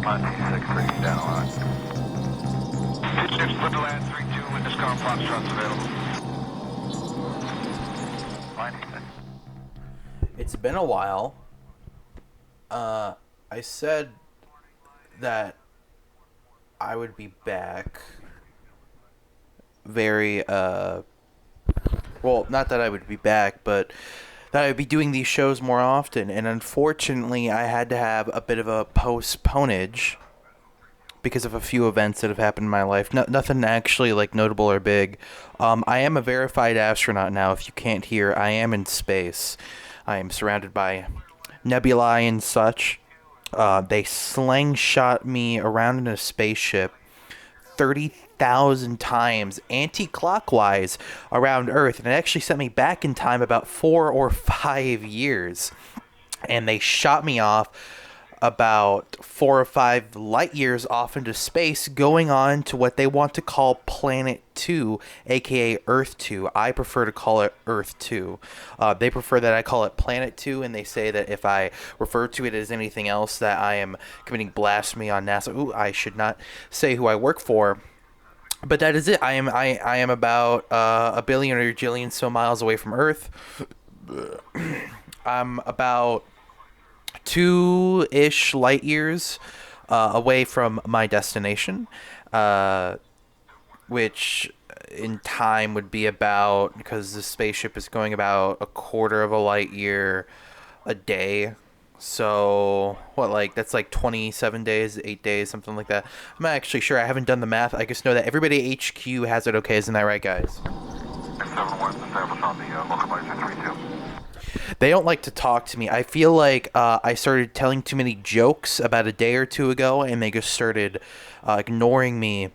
1963 down line. Ships put to land 3-2 with this car Foxtrot's available. 96. It's been a while. I said that I would be back very, well, not that I would be back, but that I would be doing these shows more often. And unfortunately, I had to have a bit of a postponage because of a few events that have happened in my life. Nothing actually like notable or big. I am a verified astronaut now. If you can't hear, I am in space. I am surrounded by nebulae and such. They slingshot me around in a spaceship 30,000 times anti-clockwise around Earth, and it actually sent me back in time about 4 or 5 years. And they shot me off about 4 or 5 light years off into space, going on to what they want to call Planet 2, aka Earth 2. I prefer to call it Earth 2. They prefer that I call it Planet 2, and they say that if I refer to it as anything else, that I am committing blasphemy on NASA. Ooh, I should not say who I work for. But that is it. I am about a billion or jillion so miles away from Earth. I'm about 2-ish light years away from my destination, which in time would be about, because the spaceship is going about a quarter of a light year a day. So what, like, that's like 27 days, 8 days, something like that. I'm not actually sure. I haven't done the math. I just know that everybody at HQ has it okay. Isn't that right, guys? 7-1 established on the localizer 3-2. They don't like to talk to me. I feel like I started telling too many jokes about a day or two ago, and they just started ignoring me,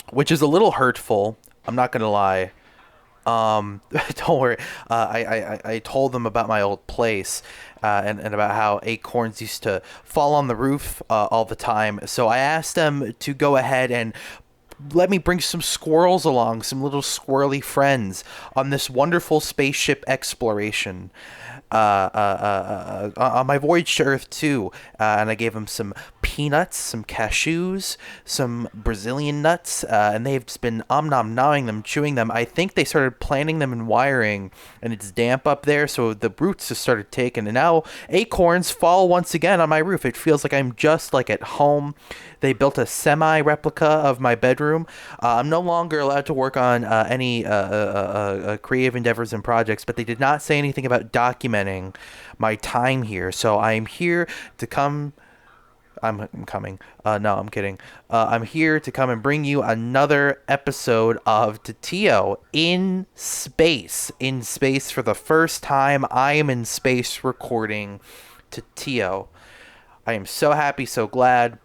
which is a little hurtful. I'm not going to lie. Don't worry. I told them about my old place and about how acorns used to fall on the roof all the time. So I asked them to go ahead and let me bring some squirrels along, some little squirrely friends, on this wonderful spaceship exploration on my voyage to Earth 2. And I gave them some peanuts, some cashews, some Brazilian nuts, and they've just been nom-nom-nomming them, chewing them. I think they started planting them in wiring, and it's damp up there, so the roots just started taking. And now acorns fall once again on my roof. It feels like I'm just like at home. They built a semi-replica of my bedroom. I'm no longer allowed to work on any creative endeavors and projects, but they did not say anything about documenting my time here. So I'm here to come... I'm coming. No, I'm kidding. I'm here to come and bring you another episode of tthat in space. In space for the first time. I am in space recording tthat. I am so happy, so glad.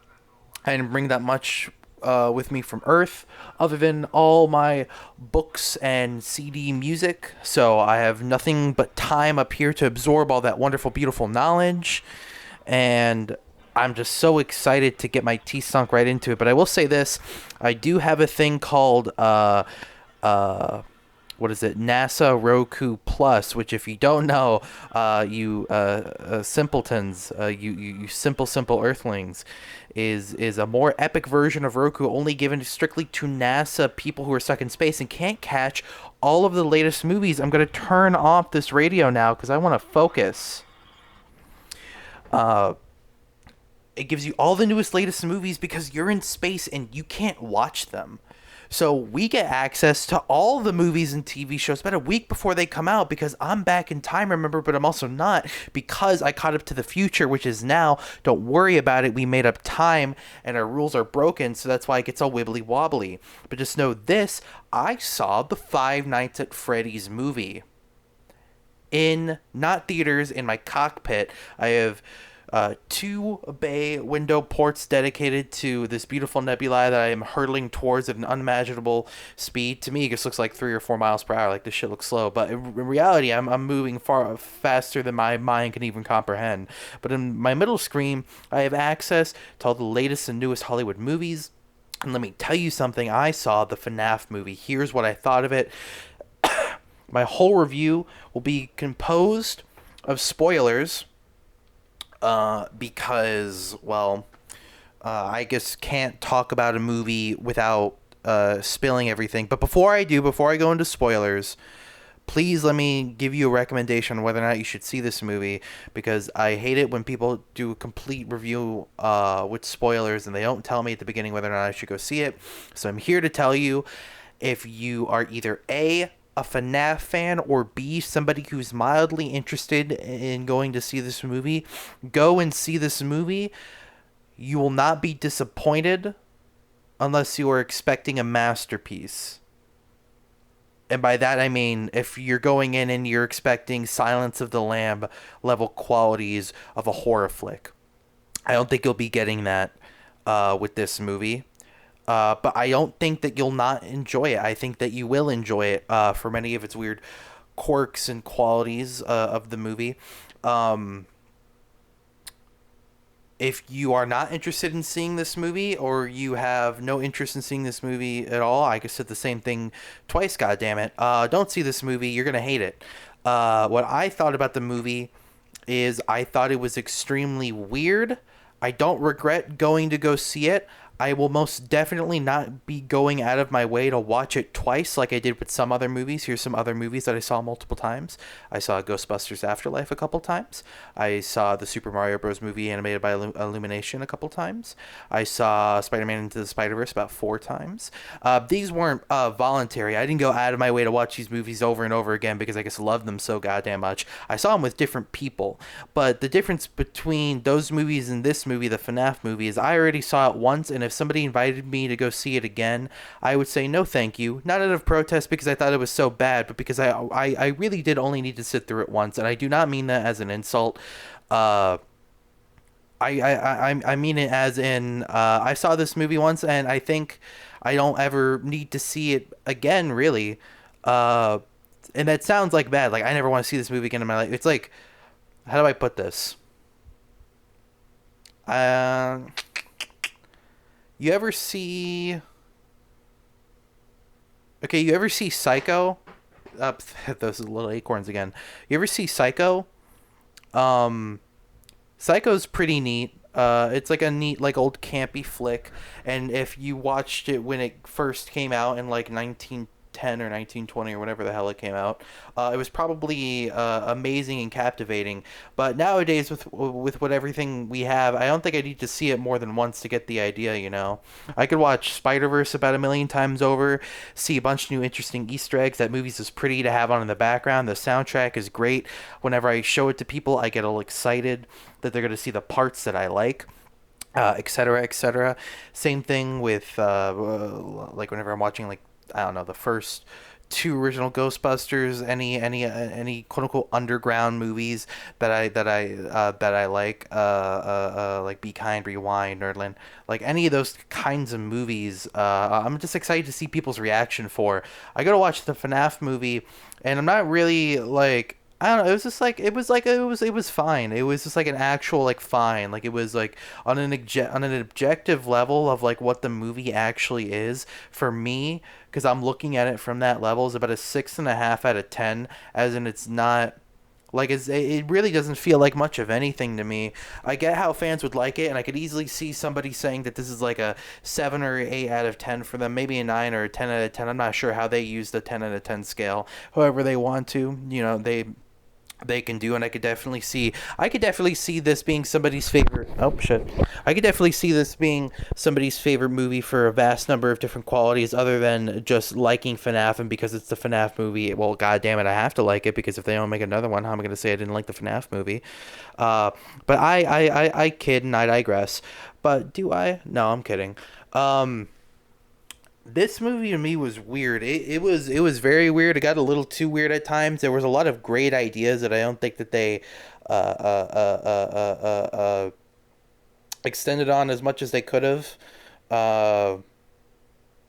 I didn't bring that much with me from Earth, other than all my books and CD music. So I have nothing but time up here to absorb all that wonderful, beautiful knowledge. And I'm just so excited to get my teeth sunk right into it. But I will say this. I do have a thing called what is it? NASA Roku Plus, which, if you don't know, you simpletons, you simple Earthlings, is a more epic version of Roku, only given strictly to NASA people who are stuck in space and can't catch all of the latest movies. I'm going to turn off this radio now because I want to focus. It gives you all the newest, latest movies because you're in space and you can't watch them. So we get access to all the movies and TV shows about a week before they come out, because I'm back in time, remember, but I'm also not, because I caught up to the future, which is now. Don't worry about it. We made up time and our rules are broken, so that's why it gets all wibbly wobbly. But just know this, I saw the Five Nights at Freddy's movie in, not theaters, in my cockpit. I have 2 bay window ports dedicated to this beautiful nebula that I am hurtling towards at an unimaginable speed. To me, it just looks like 3 or 4 miles per hour. Like, this shit looks slow. But in reality, I'm moving far faster than my mind can even comprehend. But in my middle screen, I have access to all the latest and newest Hollywood movies. And let me tell you something. I saw the FNAF movie. Here's what I thought of it. My whole review will be composed of spoilers. Because, well, I just can't talk about a movie without spilling everything. But before I go into spoilers, please let me give you a recommendation on whether or not you should see this movie, because I hate it when people do a complete review with spoilers and they don't tell me at the beginning whether or not I should go see it. So I'm here to tell you, if you are either a FNAF fan, or B, somebody who's mildly interested in going to see this movie, go and see this movie. You will not be disappointed unless you are expecting a masterpiece. And by that I mean, if you're going in and you're expecting Silence of the Lamb level qualities of a horror flick, I don't think you'll be getting that with this movie. But I don't think that you'll not enjoy it. I think that you will enjoy it for many of its weird quirks and qualities of the movie. If you are not interested in seeing this movie, or you have no interest in seeing this movie at all, I just said the same thing twice, goddammit. Don't see this movie. You're going to hate it. What I thought about the movie is I thought it was extremely weird. I don't regret going to go see it. I will most definitely not be going out of my way to watch it twice like I did with some other movies. Here's some other movies that I saw multiple times. I saw Ghostbusters Afterlife a couple times. I saw the Super Mario Bros. Movie animated by Illumination a couple times. I saw Spider-Man Into the Spider-Verse about 4 times. These weren't voluntary. I didn't go out of my way to watch these movies over and over again because I just love them so goddamn much. I saw them with different people. But the difference between those movies and this movie, the FNAF movie, is I already saw it once, and if somebody invited me to go see it again, I would say no thank you. Not out of protest because I thought it was so bad, but because I really did only need to sit through it once, and I do not mean that as an insult. I mean it as in I saw this movie once, and I think I don't ever need to see it again, really. And that sounds like bad. Like, I never want to see this movie again in my life. It's like, how do I put this? You ever see... Okay, you ever see Psycho? Those little acorns again. You ever see Psycho? Psycho's pretty neat. It's like a neat, like, old campy flick. And if you watched it when it first came out in, like, 1910 or 1920 or whenever the hell it came out, it was probably amazing and captivating. But nowadays, with everything we have, I don't think I need to see it more than once to get the idea, you know? I could watch Spider-Verse about a million times over, see a bunch of new interesting Easter eggs. That movie's just pretty to have on in the background. The soundtrack is great. Whenever I show it to people, I get all excited that they're going to see the parts that I like, etc., etc. Same thing with like whenever I'm watching, like, I don't know, the first 2 original Ghostbusters, any quote unquote underground movies that I like Be Kind, Rewind, Nerdland, like any of those kinds of movies. I'm just excited to see people's reaction for. I go to watch the FNAF movie, and I'm not really like. I don't know. It was just like it was fine. It was just like an actual, like, fine. Like, it was like on an objective level of like what the movie actually is for me, because I'm looking at it from that level, is about a 6.5 out of 10. As in, it's not like it really doesn't feel like much of anything to me. I get how fans would like it, and I could easily see somebody saying that this is like a 7 or 8 out of 10 for them, maybe a 9 or a 10 out of 10. I'm not sure how they use the 10 out of 10 scale. However they want to, you know, they can do. And I could definitely see this being somebody's favorite. Oh shit. I could definitely see this being somebody's favorite movie for a vast number of different qualities, other than just liking FNAF. And because it's the FNAF movie, well, god damn it, I have to like it, because if they don't make another one, how am I going to say I didn't like the FNAF movie? But I kid and I digress. But do I? No, I'm kidding. This movie to me was weird. It was very weird. It got a little too weird at times. There was a lot of great ideas that I don't think that they uh, uh, uh, uh, extended on as much as they could have. Well,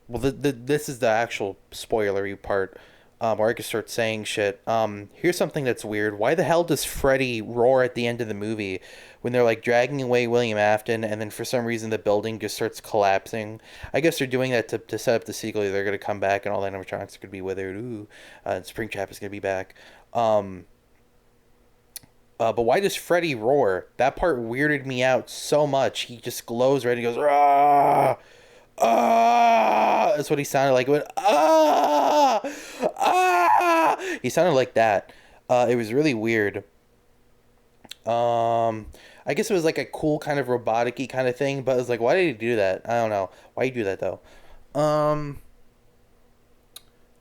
this is the actual spoilery part, where I can start saying shit. Here's something that's weird. Why the hell does Freddy roar at the end of the movie when they're like dragging away William Afton, and then for some reason the building just starts collapsing? I guess they're doing that to set up the sequel. They're gonna come back and all the animatronics are gonna be withered. Ooh, and Springtrap is gonna be back. But why does Freddy roar? That part weirded me out so much. He just glows red and goes, ah, ah. That's what he sounded like. He went, ah, ah. He sounded like that. It was really weird. Um, I guess it was like a cool kind of robotic-y kind of thing, but I was like, why did he do that? I don't know. Why you do that though? Um,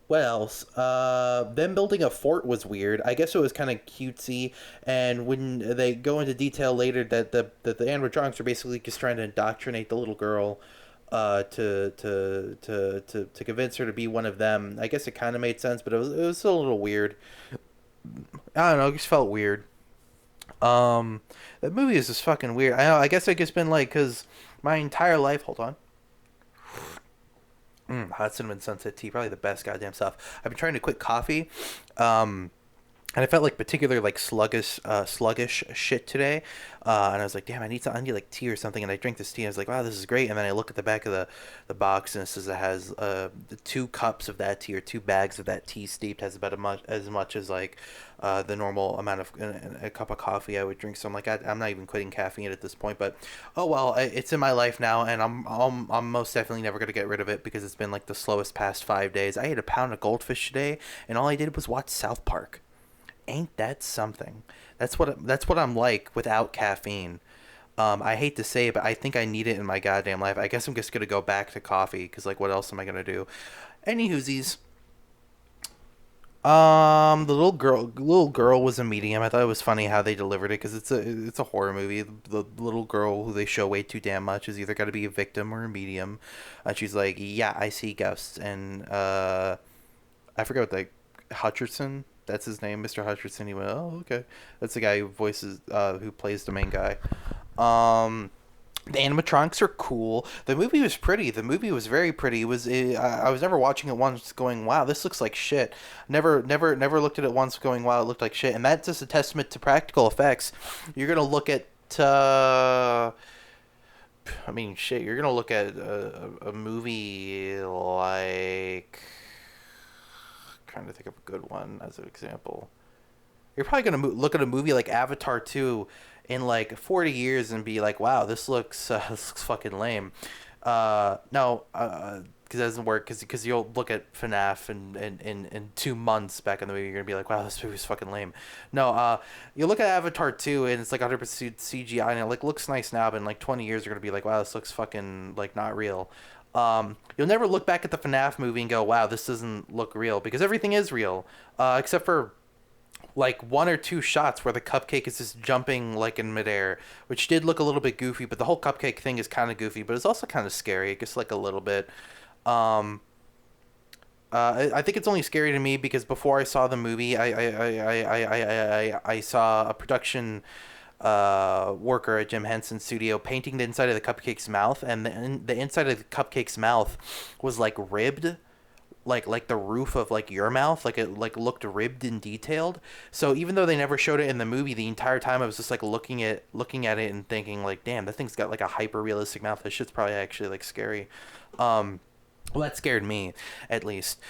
what else? Them building a fort was weird. I guess it was kind of cutesy, and when they go into detail later that the animatronics are basically just trying to indoctrinate the little girl, to convince her to be one of them. I guess it kind of made sense, but it was still a little weird. I don't know. It just felt weird. Um, that movie is just fucking weird. I know. I guess I just been like, cause my entire life. Hold on. Hot cinnamon sunset tea, probably the best goddamn stuff. I've been trying to quit coffee, um, and I felt like particularly like sluggish shit today, and I was like, damn, I need like tea or something, and I drink this tea, and I was like, wow, this is great, and then I look at the back of the box, and it says it has the 2 cups of that tea or 2 bags of that tea steeped has about as much as like the normal amount of a cup of coffee I would drink. So I'm like, I'm not even quitting caffeine at this point, but oh well, it's in my life now, and I'm most definitely never gonna get rid of it because it's been like the slowest past 5 days. I ate a pound of goldfish today, and all I did was watch South Park. Ain't that something? That's what I'm like without caffeine. I hate to say it, but I think I need it in my goddamn life. I guess I'm just gonna go back to coffee because like, what else am I gonna do? Any whoosies. The little girl was a medium. I thought it was funny how they delivered it because it's a horror movie. The little girl who they show way too damn much is either got to be a victim or a medium. And she's like, "Yeah, I see ghosts." And I forget what the Hutcherson. That's his name, Mr. Hutcherson. He went, "Oh, okay." That's the guy who plays the main guy. Um, the animatronics are cool. The movie was pretty. The movie was very pretty. I was never watching it once going, "Wow, this looks like shit." Never looked at it once going, "Wow, it looked like shit." And that's just a testament to practical effects. You're gonna look at, I mean, shit. You're gonna look at a movie like, trying to think of a good one as an example. You're probably gonna look at a movie like Avatar 2 in like 40 years and be like, "Wow, this looks fucking lame." No, because it doesn't work. Because you'll look at fnaf in 2 months back in the movie, you're gonna be like, "Wow, this movie's fucking lame." No, you look at Avatar 2 and it's like 100% CGI and it like looks nice now, but in like 20 years you're gonna be like, "Wow, this looks fucking like not real." You'll never look back at the FNAF movie and go, "Wow, this doesn't look real," because everything is real, except for like 1 or 2 shots where the cupcake is just jumping like in midair, which did look a little bit goofy. But the whole cupcake thing is kind of goofy, but it's also kind of scary. I guess like a little bit. Um, I think it's only scary to me because before I saw the movie, I saw a production worker at Jim Henson's studio painting the inside of the cupcake's mouth, and the inside of the cupcake's mouth was like ribbed, like the roof of like your mouth, like it like looked ribbed and detailed. So even though they never showed it in the movie, the entire time I was just like looking at it and thinking like, damn, that thing's got like a hyper realistic mouth. This shit's probably actually like scary. Well, that scared me, at least.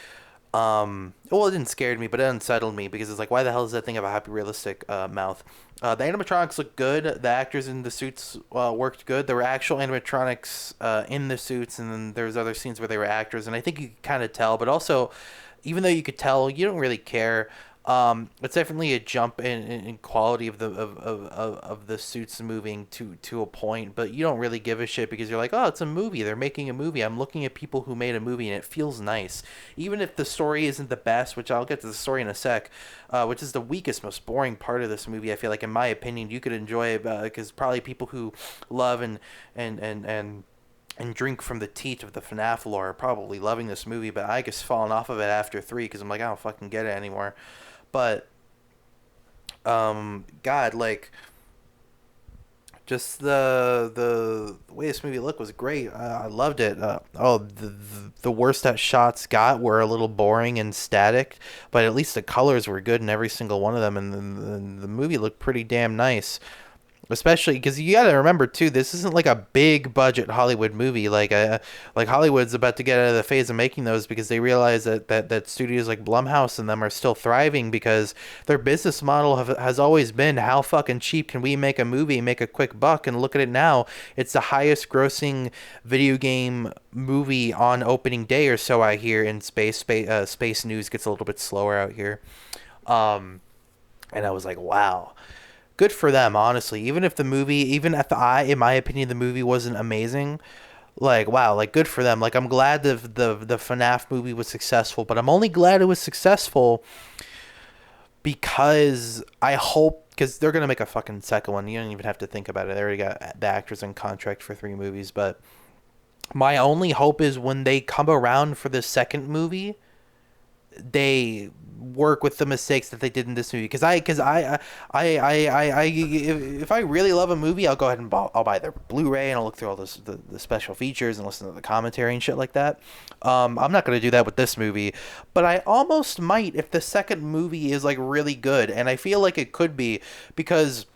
Well, it didn't scare me, but it unsettled me because it's like, why the hell does that thing have a happy realistic mouth? The animatronics looked good. The actors in the suits worked good. There were actual animatronics in the suits, and then there was other scenes where they were actors, and I think you could kind of tell. But also, even though you could tell, you don't really care. It's definitely a jump in quality of the suits moving to a point, but you don't really give a shit because you're like, oh, it's a movie. They're making a movie. I'm looking at people who made a movie, and it feels nice, even if the story isn't the best. Which I'll get to the story in a sec. Which is the weakest, most boring part of this movie. I feel like, in my opinion, you could enjoy it because probably people who love and drink from the teat of the FNAF lore are probably loving this movie, but I just fallen off of it after 3 because I'm like, I don't fucking get it anymore. But God, like, just the way this movie looked was great. I loved it. The worst that shots got were a little boring and static, but at least the colors were good in every single one of them, and the movie looked pretty damn nice. Especially because you got to remember too, this isn't like a big budget Hollywood movie. Like Hollywood's about to get out of the phase of making those because they realize that studios like Blumhouse and them are still thriving because their business model has always been how fucking cheap can we make a movie, make a quick buck, and look at it now. It's the highest grossing video game movie on opening day or so. I hear in space news gets a little bit slower out here. And I was like, wow, good for them, honestly. Even if the movie, even if in my opinion, the movie wasn't amazing, like wow, like good for them. Like I'm glad the FNAF movie was successful, but I'm only glad it was successful because I hope because they're gonna make a fucking second one. You don't even have to think about it. They already got the actors in contract for 3 movies, but my only hope is when they come around for the second movie they work with the mistakes that they did in this movie if I really love a movie I'll go ahead and I'll buy their Blu-ray and I'll look through all the special features and listen to the commentary and shit like that. I'm not going to do that with this movie, but I almost might if the second movie is like really good, and I feel like it could be because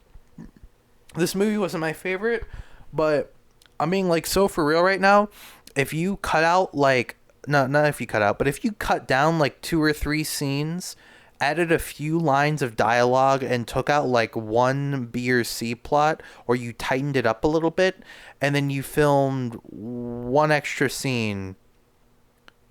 this movie wasn't my favorite, but I'm being like so for real right now. If you cut out like not if you cut out, but if you cut down like 2 or 3 scenes, added a few lines of dialogue, and took out like one B or C plot, or you tightened it up a little bit, and then you filmed one extra scene,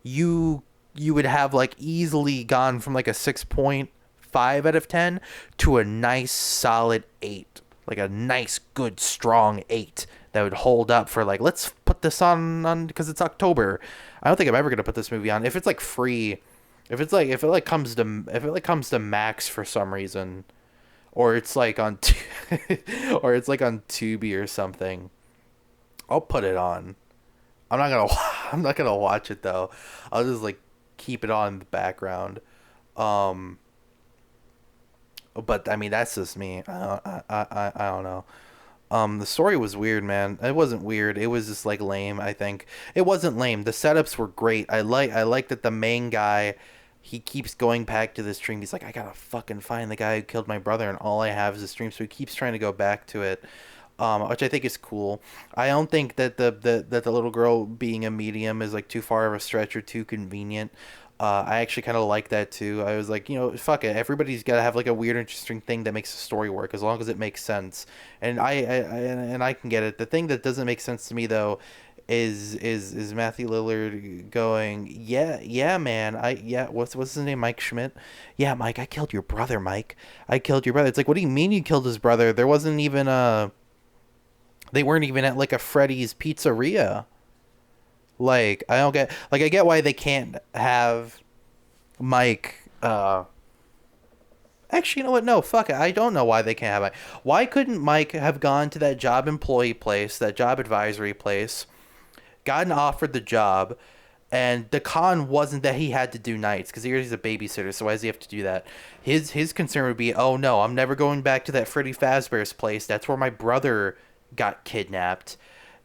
you would have like easily gone from like a 6.5 out of 10 to a nice solid 8, like a nice good strong 8 that would hold up for like let's put this on because it's October. I don't think I'm ever gonna put this movie on if it's like free, if it comes to Max for some reason, or it's like on or it's like on Tubi or something. I'll put it on. I'm not gonna I'm not gonna watch it though. I'll just like keep it on in the background. But I mean that's just me. I don't know. The story was weird, man. It wasn't weird. It was just like lame, I think. It wasn't lame. The setups were great. I like that the main guy, he keeps going back to this dream. He's like, I gotta fucking find the guy who killed my brother, and all I have is this dream. So he keeps trying to go back to it, which I think is cool. I don't think that the little girl being a medium is like too far of a stretch or too convenient. I actually kind of like that too. I was like, fuck it. Everybody's got to have like a weird, interesting thing that makes the story work, as long as it makes sense. And I can get it. The thing that doesn't make sense to me though, is Matthew Lillard going, yeah, man. What's his name? Mike Schmidt. Yeah, Mike. I killed your brother, Mike. I killed your brother. It's like, what do you mean you killed his brother? There wasn't even they weren't even at like a Freddy's pizzeria. Like, I don't get, like, I get why they can't have Mike, actually, you know what, no, fuck it, I don't know why they can't have Mike. Why couldn't Mike have gone to that job employee place, that job advisory place, gotten offered the job, and the con wasn't that he had to do nights, because he's a babysitter, so why does he have to do that? His concern would be, oh no, I'm never going back to that Freddy Fazbear's place, that's where my brother got kidnapped.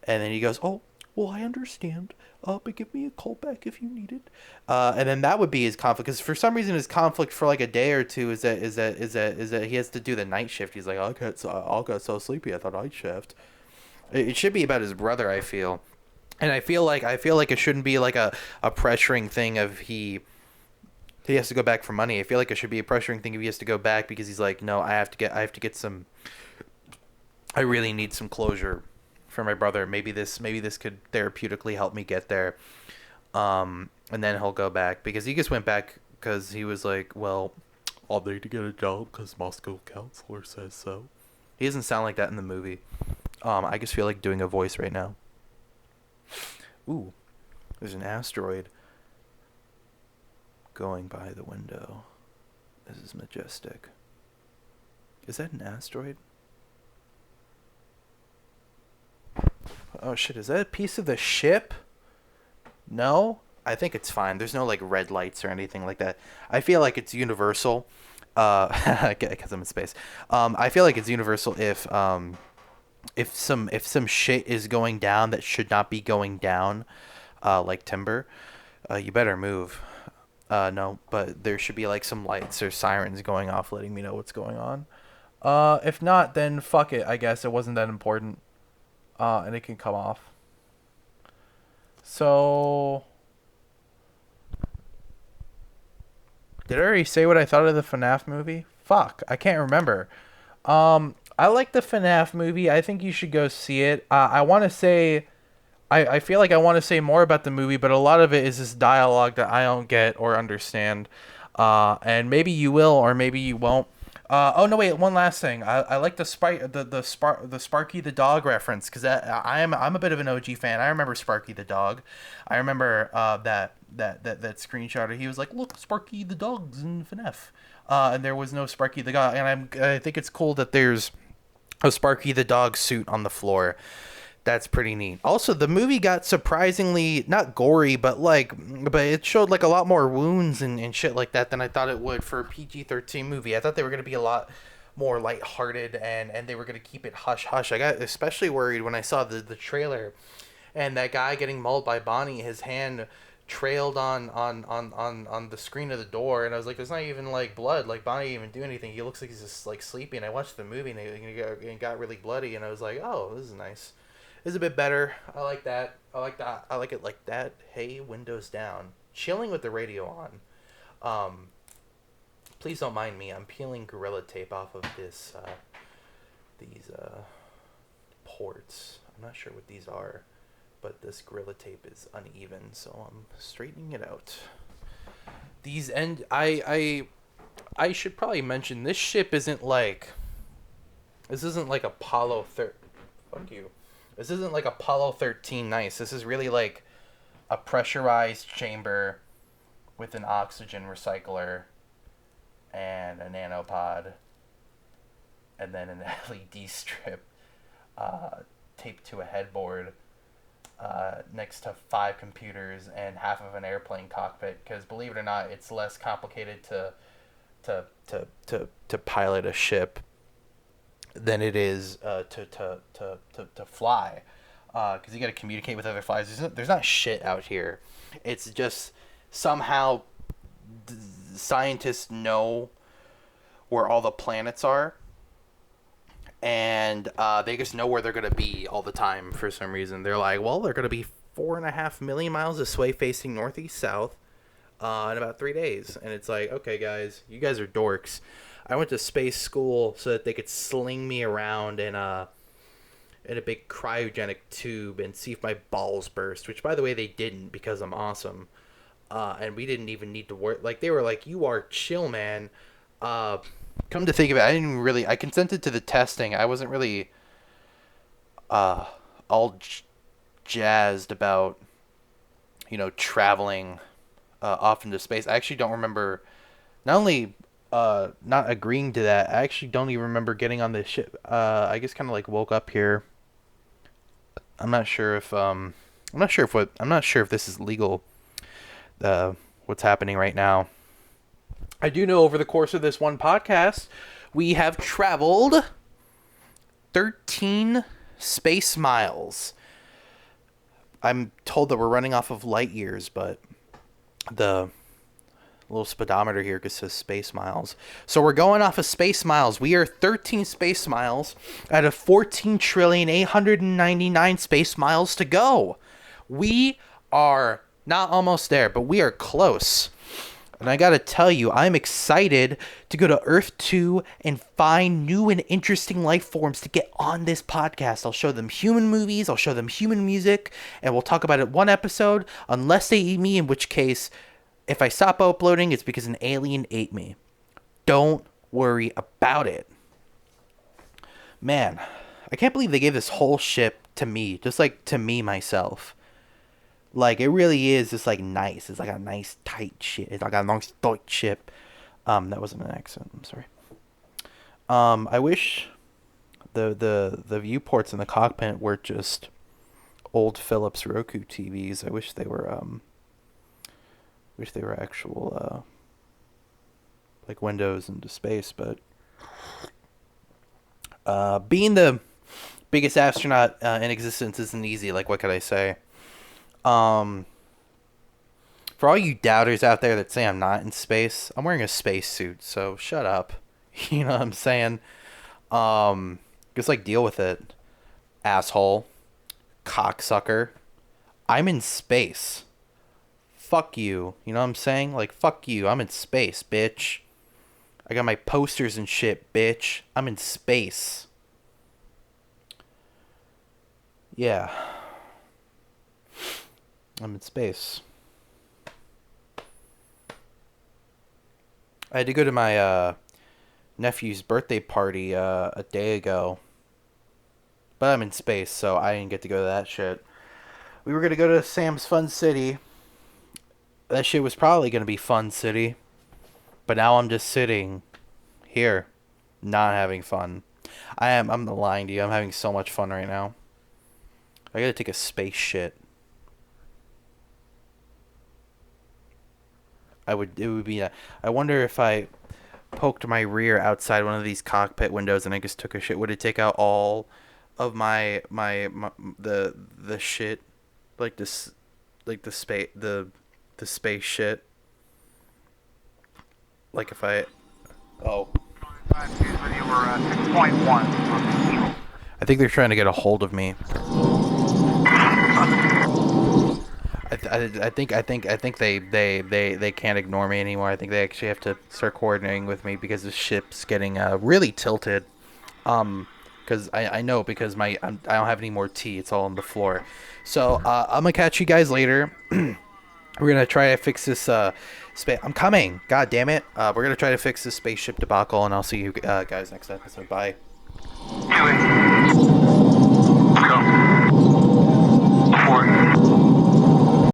And then he goes, oh, well, I understand. But give me a call back if you need it. And then that would be his conflict, because for some reason his conflict for like a day or two is that he has to do the night shift. He's like, I got so sleepy I thought night shift. It should be about his brother, I feel, and I feel like it shouldn't be like a pressuring thing of he has to go back for money. I feel like it should be a pressuring thing if he has to go back because he's like, no, I have to get some. I really need some closure for my brother. Maybe this could therapeutically help me get there. And then he'll go back because he just went back because he was like, well, I'll need to get a job because my school counselor says so. He doesn't sound like that in the movie. I just feel like doing a voice right now. Ooh, there's an asteroid going by the window. This is majestic. Is that an asteroid? Oh shit, is that a piece of the ship? No? I think it's fine. There's no like red lights or anything like that. I feel like it's universal. Because I'm in space. I feel like it's universal if some shit is going down that should not be going down, like timber, you better move. No, but there should be like some lights or sirens going off letting me know what's going on. If not, then fuck it. I guess it wasn't that important. And it can come off. So, did I already say what I thought of the FNAF movie? Fuck, I can't remember. I like the FNAF movie. I think you should go see it. I want to say, I feel like I want to say more about the movie, but a lot of it is this dialogue that I don't get or understand. And maybe you will, or maybe you won't. Oh no! Wait, one last thing. I like the Sparky the dog reference because I'm a bit of an OG fan. I remember Sparky the dog. I remember that screenshot. He was like, "Look, Sparky the dog's in FNAF," and there was no Sparky the dog. And I think it's cool that there's a Sparky the dog suit on the floor. That's pretty neat. Also, the movie got surprisingly not gory, but it showed like a lot more wounds and shit like that than I thought it would for a PG-13 movie. I thought they were gonna be a lot more lighthearted and they were gonna keep it hush hush. I got especially worried when I saw the trailer and that guy getting mauled by Bonnie. His hand trailed on the screen of the door, and I was like, there's not even like blood. Like Bonnie didn't even do anything. He looks like he's just like sleeping. I watched the movie and it got really bloody, and I was like, oh, this is nice. Is a bit better. I like that. I like that. I like it like that. Hey, windows down. Chilling with the radio on. Please don't mind me. I'm peeling Gorilla Tape off of these ports. I'm not sure what these are, but this Gorilla Tape is uneven, so I'm straightening it out. These end. I should probably mention this ship isn't like. This isn't like Apollo 13. Fuck you. This isn't like Apollo 13 nice. This is really like a pressurized chamber with an oxygen recycler and a nanopod and then an LED strip taped to a headboard next to 5 computers and half of an airplane cockpit, because believe it or not, it's less complicated to pilot a ship than it is to fly, because you got to communicate with other flies. There's not shit out here. It's just somehow scientists know where all the planets are, and they just know where they're gonna be all the time for some reason. They're like, well, they're gonna be 4.5 million miles this way, facing northeast south, in about 3 days. And it's like, okay, guys, you guys are dorks. I went to space school so that they could sling me around in a big cryogenic tube and see if my balls burst, which, by the way, they didn't, because I'm awesome. And we didn't even need to work. Like, they were like, you are chill, man. Come to think of it, I consented to the testing. I wasn't really all jazzed about, traveling off into space. I actually don't remember, not only not agreeing to that, I actually don't even remember getting on this ship. I just kind of like woke up here. I'm not sure if this is legal, what's happening right now. I do know over the course of this one podcast, we have traveled 13 space miles. I'm told that we're running off of light years, but the little speedometer here just says space miles. So we're going off of space miles. We are 13 space miles out of 14,899 space miles to go. We are not almost there, but we are close. And I gotta tell you, I'm excited to go to Earth 2 and find new and interesting life forms to get on this podcast. I'll show them human movies, I'll show them human music, and we'll talk about it one episode, unless they eat me, in which case, if I stop uploading, it's because an alien ate me. Don't worry about it. Man, I can't believe they gave this whole ship to me, just like to me myself. Like, it really is just, like, nice. It's, like, a nice, tight ship. It's, like, a nice, tight ship. That wasn't an accent. I'm sorry. I wish the viewports in the cockpit were just old Philips Roku TVs. I wish they were, actual, like, windows into space. But being the biggest astronaut in existence isn't easy. Like, what could I say? For all you doubters out there that say I'm not in space, I'm wearing a space suit, so shut up. You know what I'm saying? Just like deal with it, asshole, cocksucker. I'm in space. Fuck you. You know what I'm saying? Like, fuck you. I'm in space, bitch. I got my posters and shit, bitch. I'm in space. Yeah. I'm in space. I had to go to my nephew's birthday party a day ago. But I'm in space, so I didn't get to go to that shit. We were going to go to Sam's Fun City. That shit was probably going to be Fun City. But now I'm just sitting here, not having fun. I'm not lying to you. I'm having so much fun right now. I gotta take a space shit. It would be I wonder if I poked my rear outside one of these cockpit windows and I just took a shit, would it take out all of my the shit, like this, like the space shit, like if I, oh, You were 6.1. I think they're trying to get a hold of me. I think they can't ignore me anymore. I think they actually have to start coordinating with me because the ship's getting really tilted. Because I know, because I don't have any more tea. It's all on the floor. So I'm gonna catch you guys later. We're gonna try to fix this space. I'm coming. God damn it. We're gonna try to fix this spaceship debacle, and I'll see you guys next episode. Bye. Go.